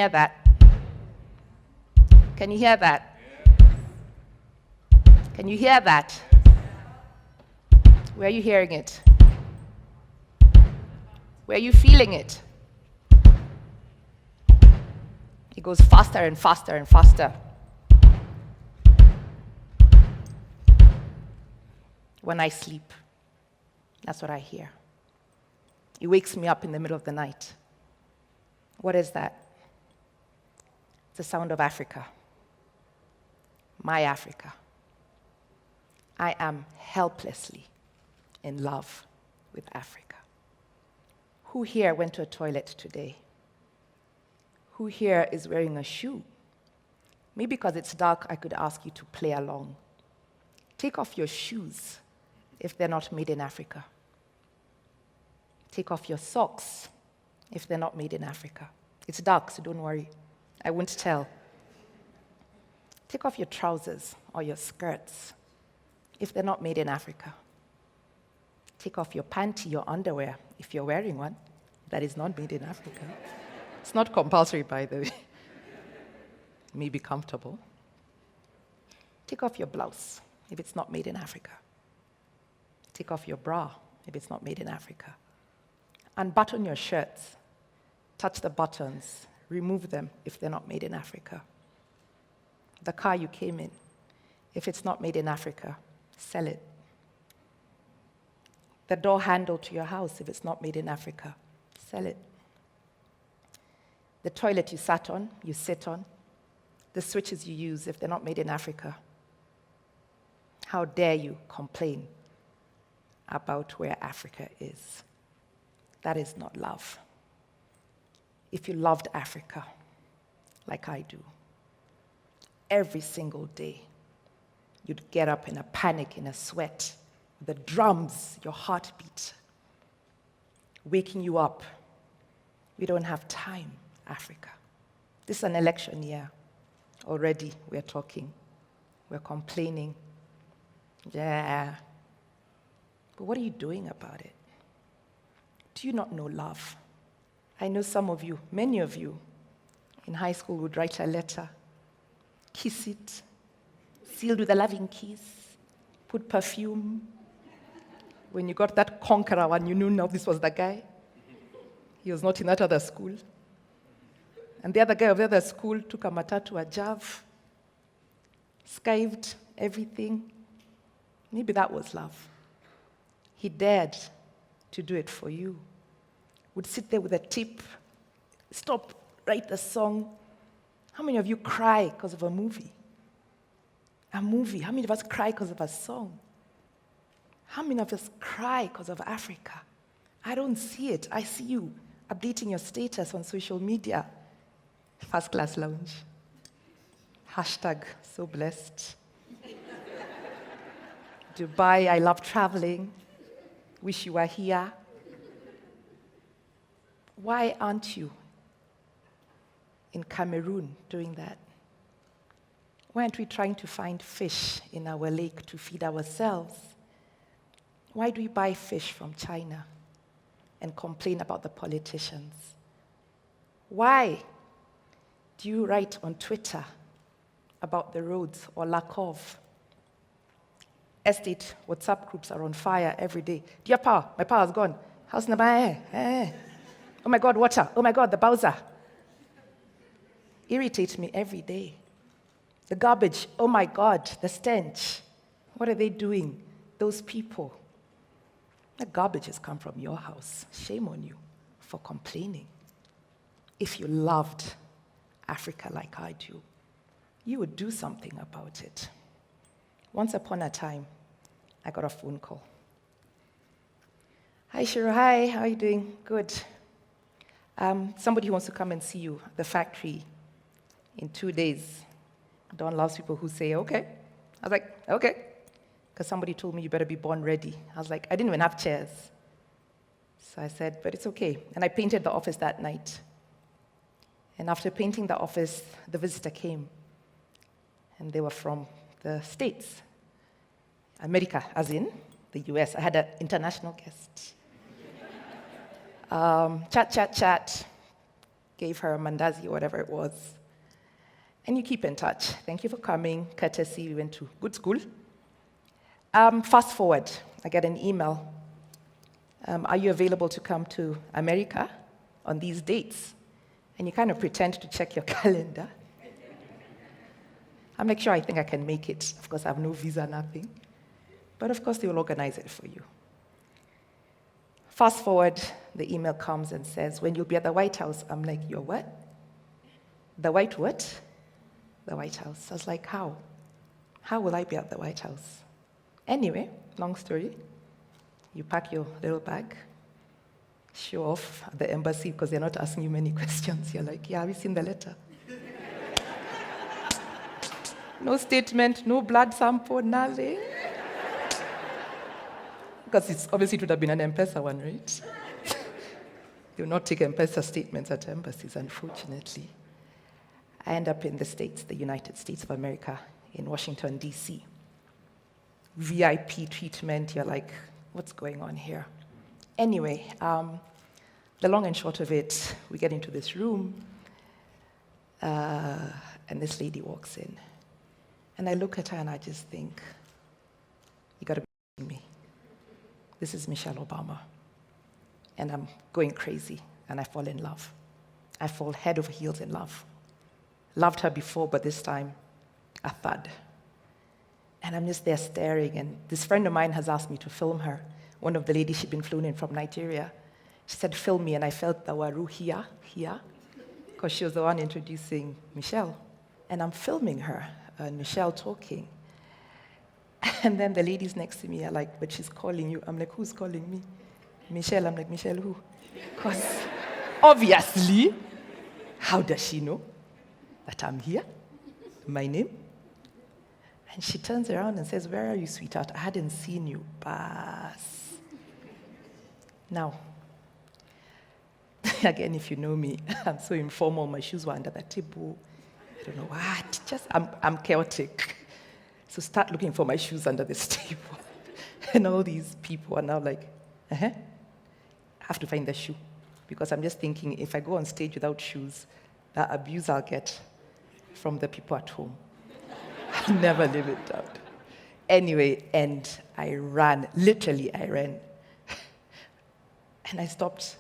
hear that? Can you hear that? Can you hear that? Where are you hearing it? Where are you feeling it? It goes faster and faster and faster. When I sleep, that's what I hear. It wakes me up in the middle of the night. What is that? It's the sound of Africa. My Africa. I am helplessly in love with Africa. Who here went to a toilet today? Who here is wearing a shoe? Maybe because it's dark, I could ask you to play along. Take off your shoes if they're not made in Africa. Take off your socks if they're not made in Africa. It's dark, so don't worry. I won't tell. Take off your trousers or your skirts if they're not made in Africa. Take off your panty, your underwear, if you're wearing one that is not made in Africa. It's not compulsory, by the way. It may be comfortable. Take off your blouse if it's not made in Africa. Take off your bra if it's not made in Africa. Unbutton your shirts. Touch the buttons. Remove them if they're not made in Africa. The car you came in, if it's not made in Africa, sell it. The door handle to your house, if it's not made in Africa, sell it. The toilet you sat on, you sit on, the switches you use, if they're not made in Africa, how dare you complain about where Africa is? That is not love. If you loved Africa, like I do, every single day, you'd get up in a panic, in a sweat, the drums, your heartbeat, waking you up. We don't have time, Africa. This is an election year. Already we're talking. We're complaining. Yeah. But what are you doing about it? Do you not know love? I know some of you, many of you, in high school would write a letter, kiss it, sealed with a loving kiss, put perfume. When you got that conqueror one, you knew now this was the guy. He was not in that other school. And the other guy of the other school took a matatu, a jav, skived everything. Maybe that was love. He dared to do it for you. Would sit there with a tip, stop, write the song. How many of you cry because of a movie? A movie. How many of us cry because of a song? How many of us cry because of Africa? I don't see it. I see you updating your status on social media. First class lounge. Hashtag so blessed. Dubai, I love traveling. Wish you were here. Why aren't you in Cameroon doing that? Why aren't we trying to find fish in our lake to feed ourselves? Why do we buy fish from China and complain about the politicians? Why do you write on Twitter about the roads or lack of? Estate WhatsApp groups are on fire every day. Do you have power? My power's gone. How's the Oh my God, water. Oh my God, the Bowser. Irritates me every day. The garbage. Oh my God, the stench. What are they doing? Those people. The garbage has come from your house. Shame on you for complaining. If you loved Africa like I do, you would do something about it. Once upon a time, I got a phone call. Hi, Ciiru. Hi, how are you doing? Good. Somebody wants to come and see you at the factory in 2 days. Don loves people who say, okay. I was like, okay. Because somebody told me you better be born ready. I was like, I didn't even have chairs. So I said, but it's okay. And I painted the office that night. And after painting the office, the visitor came. And they were from the States. America, as in the US. I had an international guest. Chat. gave her a mandazi or whatever it was. And you keep in touch. Thank you for coming. Courtesy, we went to good school. Fast forward, I get an email. Are you available to come to America on these dates? And you kind of pretend to check your calendar. I'm like, sure, I think I can make it. Of course, I have no visa, nothing. But of course, they will organize it for you. Fast forward, the email comes and says, when you'll be at the White House. I'm like, you're what? The White what? The White House. I was like, how? How will I be at the White House? Anyway, long story. You pack your little bag, show off at the embassy because they're not asking you many questions. You're like, yeah, have you seen the letter? No statement, no blood sample, nothing. Because it's obviously it would have been an M-Pesa one, right? They will not take M-Pesa statements at embassies, unfortunately. I end up in the States, the United States of America, in Washington, D.C. VIP treatment, you're like, what's going on here? Anyway, the long and short of it, we get into this room, and this lady walks in. And I look at her and I just think, you gotta be kidding me. This is Michelle Obama. And I'm going crazy, and I fall in love. I fall head over heels in love. Loved her before, but this time, a thud. And I'm just there staring, and this friend of mine has asked me to film her. One of the ladies, she'd been flown in from Nigeria. She said, film me, and I felt the waru here, because she was the one introducing Michelle. And I'm filming her, and Michelle talking. And then the ladies next to me are like, but she's calling you. I'm like, who's calling me? Michelle. I'm like, Michelle who? Because obviously, how does she know that I'm here? My name? And she turns around and says, where are you, sweetheart? I hadn't seen you. Bas. Now, again, if you know me, I'm so informal. My shoes were under the table. I don't know what. Just, I'm chaotic. So start looking for my shoes under this table. And all these people are now like, I have to find the shoe. Because I'm just thinking, if I go on stage without shoes, the abuse I'll get from the people at home. I'll never live it down. Anyway, and I ran. Literally, I ran. And I stopped,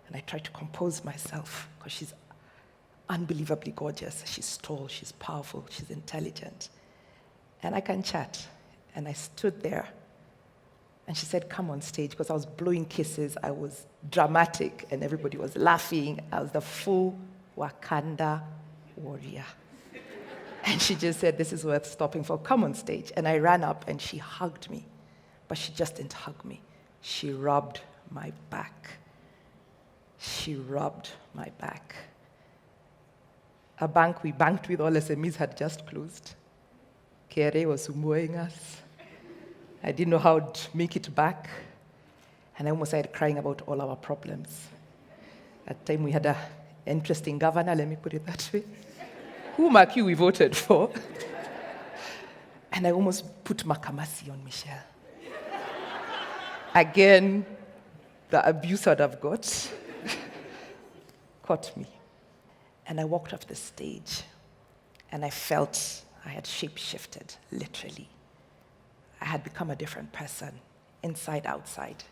and I tried to compose myself, because she's unbelievably gorgeous. She's tall, she's powerful, she's intelligent. And I can chat. And I stood there, and she said, come on stage, because I was blowing kisses, I was dramatic, and everybody was laughing. I was the full Wakanda warrior. And she just said, this is worth stopping for, come on stage. And I ran up, and she hugged me. But she just didn't hug me. She rubbed my back. She rubbed my back. A bank we banked with, all SMEs, had just closed. KRA was sumoing us. I didn't know how to make it back. And I almost started crying about all our problems. At the time, we had an interesting governor, let me put it that way. Who, mark you, we voted for. And I almost put Makamasi on Michelle. Again, the abuse I'd have got caught me. And I walked off the stage, and I felt I had shape-shifted, literally. I had become a different person, inside, outside.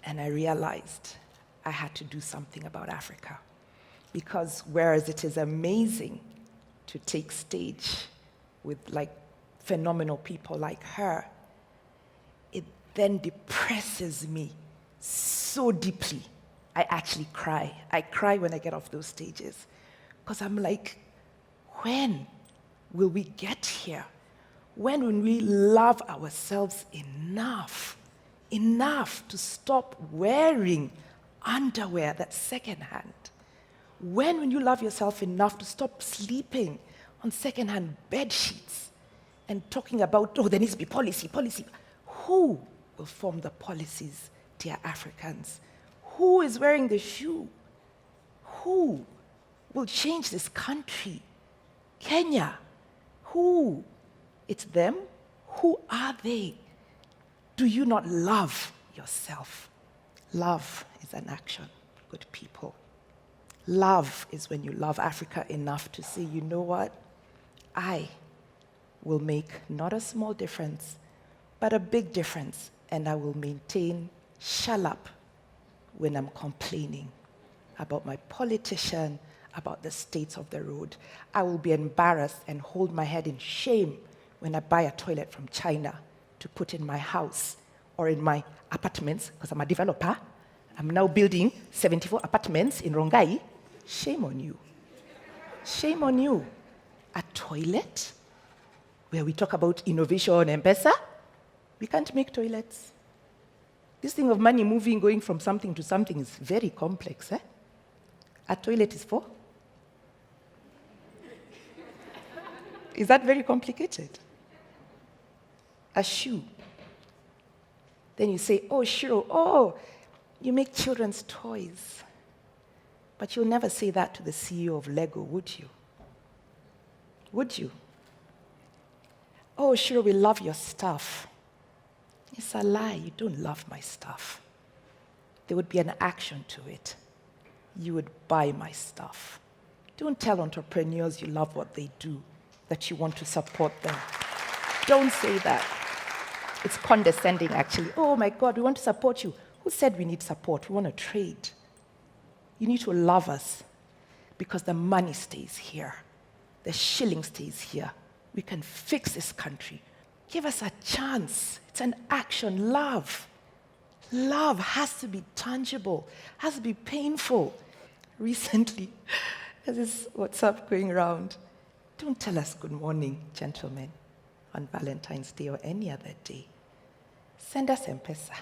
And I realized I had to do something about Africa. Because whereas it is amazing to take stage with like phenomenal people like her, it then depresses me so deeply. I actually cry. I cry when I get off those stages. Because I'm like, when will we get here? When will we love ourselves enough to stop wearing underwear that's secondhand? When will you love yourself enough to stop sleeping on secondhand bed sheets and talking about, oh, there needs to be policy? Who will form the policies, dear Africans? Who is wearing the shoe? Who will change this country? Kenya. Who? It's them? Who are they? Do you not love yourself? Love is an action, good people. Love is when you love Africa enough to say, you know what? I will make not a small difference, but a big difference, and I will maintain shut up when I'm complaining about my politician, about the state of the road. I will be embarrassed and hold my head in shame when I buy a toilet from China to put in my house or in my apartments, because I'm a developer. I'm now building 74 apartments in Rongai. Shame on you. Shame on you. A toilet where we talk about innovation and M-Pesa? We can't make toilets. This thing of money moving, going from something to something is very complex. A toilet is for? Is that very complicated? A shoe. Then you say, oh, Ciiru, you make children's toys. But you'll never say that to the CEO of Lego, would you? Would you? Oh, Ciiru, we love your stuff. It's a lie. You don't love my stuff. There would be an action to it. You would buy my stuff. Don't tell entrepreneurs you love what they do, that you want to support them. Don't say that. It's condescending, actually. Oh, my God, we want to support you. Who said we need support? We want to trade. You need to love us because the money stays here. The shilling stays here. We can fix this country. Give us a chance. It's an action. Love. Love has to be tangible, has to be painful. Recently, there's this WhatsApp going around. Don't tell us good morning, gentlemen, on Valentine's Day or any other day. Send us M-Pesa.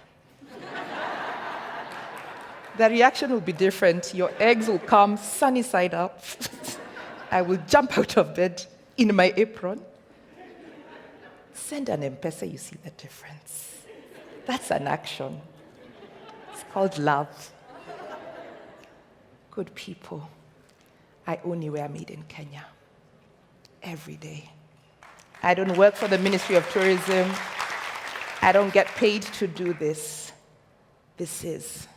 The reaction will be different. Your eggs will come sunny side up. I will jump out of bed in my apron. Send an M-Pesa, you see the difference. That's an action. It's called love. Good people, I only wear made in Kenya. Every day. I don't work for the Ministry of Tourism. I don't get paid to do this. This is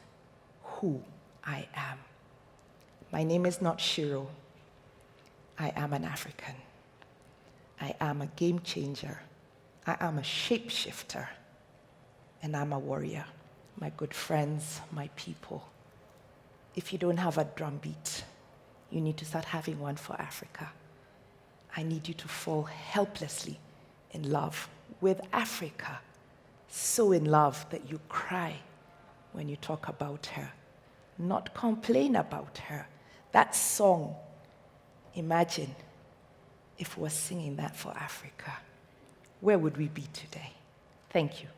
who I am. My name is not Ciiru. I am an African. I am a game changer. I am a shapeshifter. And I'm a warrior. My good friends, my people. If you don't have a drumbeat, you need to start having one for Africa. I need you to fall helplessly in love with Africa. So in love that you cry when you talk about her, not complain about her. That song, imagine if we were singing that for Africa. Where would we be today? Thank you.